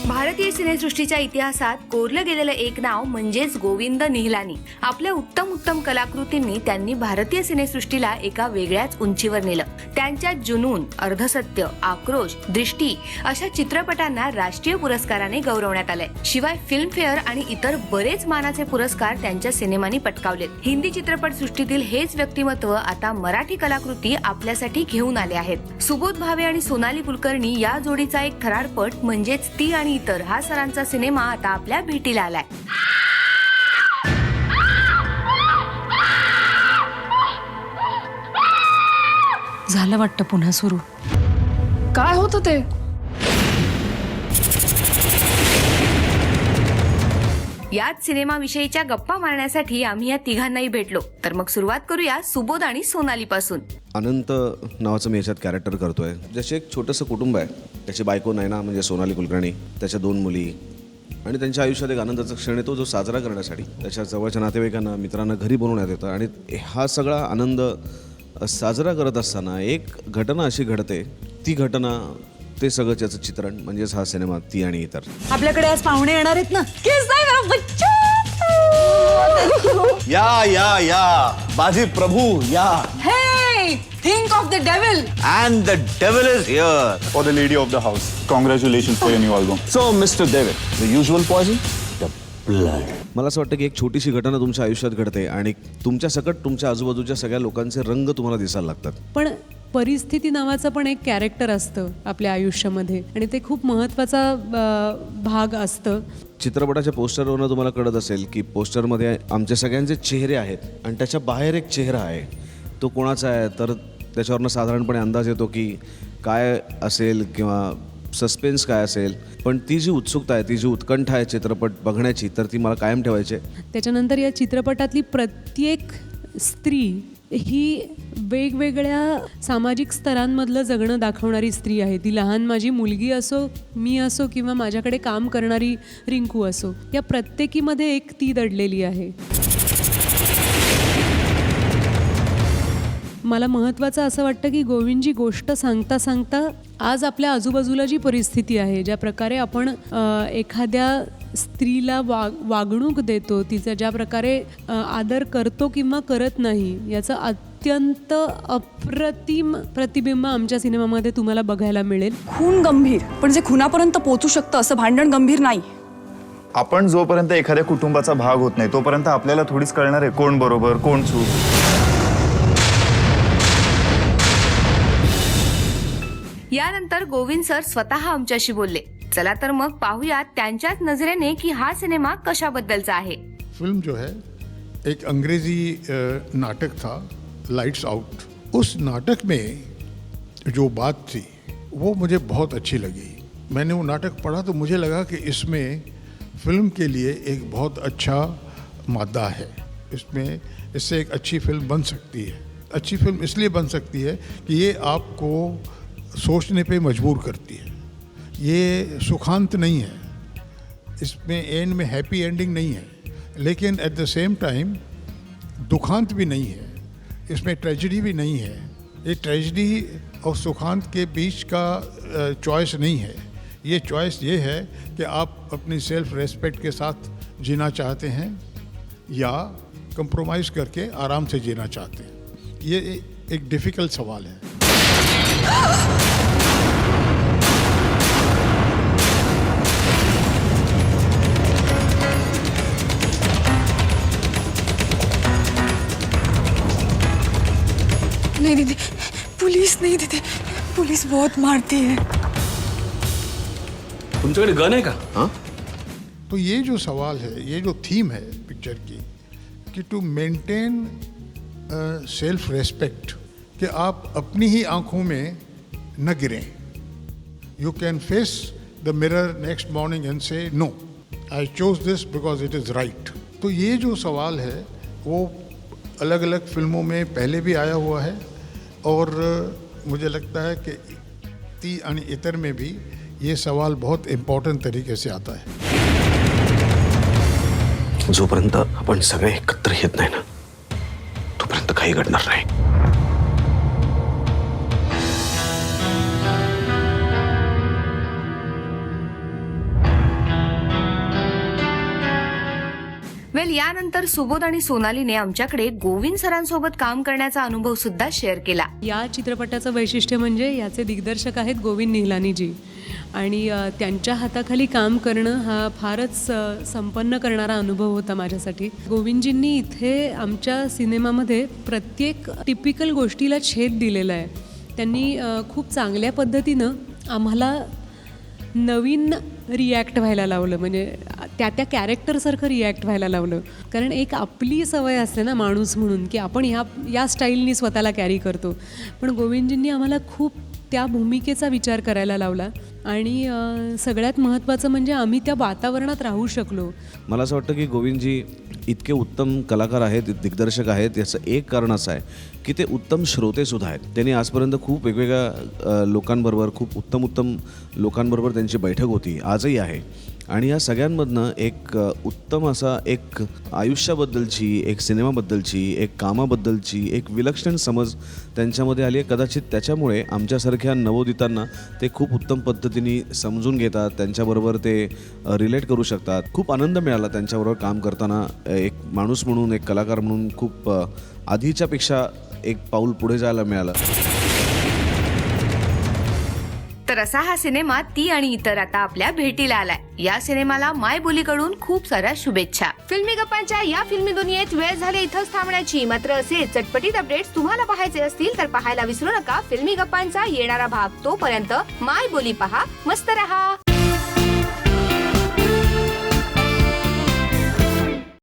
भारतीय सिनेसृष्टीच्या इतिहासात कोरलं गेलेलं एक नाव म्हणजेच गोविंद निहलानी. आपल्या उत्तम कलाकृतींनी त्यांनी भारतीय सिनेसृष्टीला एका वेगळ्याच उंचीवर नेलं. त्यांच्या जुनून, अर्धसत्य, आक्रोश, दृष्टी अशा चित्रपटांना राष्ट्रीय पुरस्काराने गौरवण्यात आलंय. शिवाय फिल्मफेअर आणि इतर बरेच मानाचे पुरस्कार त्यांच्या सिनेमांनी पटकावलेत. हिंदी चित्रपट सृष्टीतील हेच व्यक्तिमत्व आता मराठी कलाकृती आपल्यासाठी घेऊन आले आहेत. सुबोध भावे आणि सोनाली कुलकर्णी या जोडीचा एक थरारपट म्हणजेच ती आणि इतर हा सरांचा सिनेमा आता आपल्या भेटीला आलाय. झालं वाटतं पुन्हा सुरू. काय होतं ते? याच सिनेमाविषयीच्या गप्पा मारण्यासाठी आम्ही या तिघांनाही भेटलो. तर मग सुरुवात करूया सुबोध आणि सोनाली पासून. अनंत नावाचं मी याच्यात कॅरेक्टर करतोय. जसे एक छोटंसं कुटुंब आहे. त्याची बायको नैना म्हणजे सोनाली कुलकर्णी, त्याच्या 2 मुली आणि त्यांच्या आयुष्यात एक आनंदाचा क्षण येतो जो साजरा करण्यासाठी त्याच्या जवळच्या नातेवाईकांना, मित्रांना घरी बोलवण्यात येतं. आणि हा सगळा आनंद साजरा करत असताना एक घटना अशी घडते. ती घटना, ते सगळं त्याचं चित्रण म्हणजेच हा सिनेमा ती आणि इतर. आपल्याकडे आज पाहुणे येणार आहेत ना. या या या बाजी प्रभू या. Hey, think of the devil. And the devil is here. For the lady of the house, congratulations for your new album. So, Mr. David, the usual poison? The blood. मला असं वाटतं की एक छोटीशी घटना तुमच्या आयुष्यात घडते आणि तुमच्या सकट तुमच्या आजूबाजूच्या सगळ्या लोकांचे रंग तुम्हाला दिसायला लागतात. पण परिस्थिती नावाचं पण एक कॅरेक्टर असतं आपल्या आयुष्यामध्ये आणि ते खूप महत्त्वाचा भाग असतं. चित्रपटाच्या पोस्टरवरून तुम्हाला कळत असेल की पोस्टरमध्ये आमचे सगळ्यांचे चेहरे आहेत आणि त्याच्या बाहेर एक चेहरा आहे. तो कोणाचा आहे तर त्याच्यावरनं साधारणपणे अंदाज येतो की काय असेल किंवा सस्पेन्स काय असेल. पण ती जी उत्सुकता आहे, ती जी उत्कंठा आहे चित्रपट बघण्याची, तर ती मला कायम ठेवायची आहे. त्याच्यानंतर या चित्रपटातली प्रत्येक स्त्री ही वेगवेगळ्या सामाजिक स्तरांमधलं जगणं दाखवणारी स्त्री आहे. ती लहान माझी मुलगी असो, मी असो किंवा माझ्याकडे काम करणारी रिंकू असो, या प्रत्येकीमध्ये एक ती दडलेली आहे. मला महत्त्वाचं असं वाटतं की गोविंदजी गोष्ट सांगता सांगता आज आपल्या आजूबाजूला जी परिस्थिती आहे, ज्या प्रकारे आपण एखाद्या स्त्रीला वागणूक देतो, तिचा ज्या प्रकारे आदर करतो किंवा करत नाही, याचं अत्यंत अप्रतिम प्रतिबिंब आमच्या सिनेमामध्ये तुम्हाला बघायला मिळेल. खून गंभीर, पण जे खुनापर्यंत पोहोचू शकतं असं भांडण गंभीर नाही. आपण जोपर्यंत एखाद्या कुटुंबाचा भाग होत नाही तोपर्यंत आपल्याला थोडीच कळणार आहे कोण बरोबर कोण चूक. यानंतर गोविंद सर स्वतः आमच्याशी बोलले. चला तर मग पाहूयात त्यांच्याच नजरेने की हा सिनेमा कशाबद्दलचा आहे. फिल्म जो है एक अंग्रेजी नाटक था, लाइट्स आउट. उस नाटक में जो बात थी वो मुझे बहुत अच्छी लगी. मैंने वो नाटक पढ़ा तो मुझे लगा कि इसमें फिल्म के लिए एक बहुत अच्छा मादा है. इसमें इससे एक अच्छी फिल्म बन सकती है. अच्छी फिल्म इसलिए बन सकती है कि ये आपको सोचने पे मजबूर करती है. ये सुखांत नहीं है, इसमें एंड में हैप्पी एंडिंग नहीं है, लेकिन एट द सेम टाइम दुखांत भी नहीं है, इसमें ट्रेजिडी भी नहीं है. ये ट्रेजिडी और सुखांत के बीच का चॉइस नहीं है. ये चॉइस ये है कि आप अपनी सेल्फ रेस्पेक्ट के साथ जीना चाहते हैं या कंप्रोमाइज़ करके आराम से जीना चाहते हैं. ये एक डिफ़िकल्ट सवाल है. नहीं दीदी, पुलिस नहीं दीदी, पुलिस बहुत मारती है. तुमच्याकडे गन आहे का? हाँ? तो ये जो सवाल है, ये जो थीम है पिक्चर की कि टू मेंटेन सेल्फ रेस्पेक्ट, कि आप अपनी ही आंखों में न गिरें. You can face the mirror next morning and say no, I chose this because it is right. तो ये जो सवाल है वो अलग अलग फिल्मों में पहले भी आया हुआ है और मुझे लगता है कि ती आणि इतर में भी ये सवाल बहुत इम्पॉर्टंट तरीके से आता है. जोपर्यंत आपण सगळे एकत्र येत नाही ना, तोपर्यंत काही घडणार नाही. यानंतर सुबोध आणि सोनालीने आमच्याकडे गोविंद सरांसोबत काम करण्याचा अनुभव सुद्धा शेअर केला. या चित्रपटाचं वैशिष्ट्य म्हणजे याचे दिग्दर्शक आहेत गोविंद निहलानीजी आणि त्यांच्या हाताखाली काम करणं हा फारच संपन्न करणारा अनुभव होता माझ्यासाठी. गोविंदजींनी इथे आमच्या सिनेमामध्ये प्रत्येक टिपिकल गोष्टीला छेद दिलेला आहे. त्यांनी खूप चांगल्या पद्धतीनं आम्हाला नवीन रिॲक्ट व्हायला लावलं, म्हणजे त्या कॅरेक्टरसारखं रिॲक्ट व्हायला लावलं. कारण एक आपली सवय असते ना माणूस म्हणून की आपण या स्टाईलनी स्वतःला कॅरी करतो, पण गोविंदजींनी आम्हाला खूप त्या भूमिकेचा विचार करायला लावला आणि सगळ्यात महत्त्वाचं म्हणजे आम्ही त्या वातावरणात राहू शकलो. मला असं वाटतं की गोविंदजी इतके उत्तम कलाकार आहेत, दिग्दर्शक आहेत, याचं एक कारण असं आहे की ते उत्तम श्रोतेसुद्धा आहेत. त्यांनी आजपर्यंत खूप वेगवेगळ्या लोकांबरोबर, खूप उत्तम लोकांबरोबर त्यांची बैठक होती, आजही आहे. आणि या सगळ्यांमधनं एक उत्तम असा एक आयुष्याबद्दलची, एक सिनेमाबद्दलची, एक कामाबद्दलची एक विलक्षण समज त्यांच्यामध्ये आली आहे. कदाचित त्याच्यामुळे आमच्यासारख्या नवोदितांना ते खूप उत्तम पद्धतीने समजून घेतात, त्यांच्याबरोबर ते रिलेट करू शकतात. खूप आनंद मिळाला त्यांच्याबरोबर काम करताना. एक माणूस म्हणून, एक कलाकार म्हणून खूप आधीच्यापेक्षा एक पाऊल पुढे जायला मिळालं. तर असा हा सिनेमा ती आणि इतर आता आपल्या भेटीला आलाय. या सिनेमाला माय बोलीकडून खूप साऱ्या शुभेच्छा. फिल्मी गप्पांच्या या फिल्मी दुनियेत वेळ झाली इथंच थांबण्याची. मात्र असे चटपटीत अपडेट्स तुम्हाला पाहायचे असतील तर पाहायला विसरू नका फिल्मी गप्पांचा येणारा भाग. तोपर्यंत माय बोली पहा, मस्त रहा.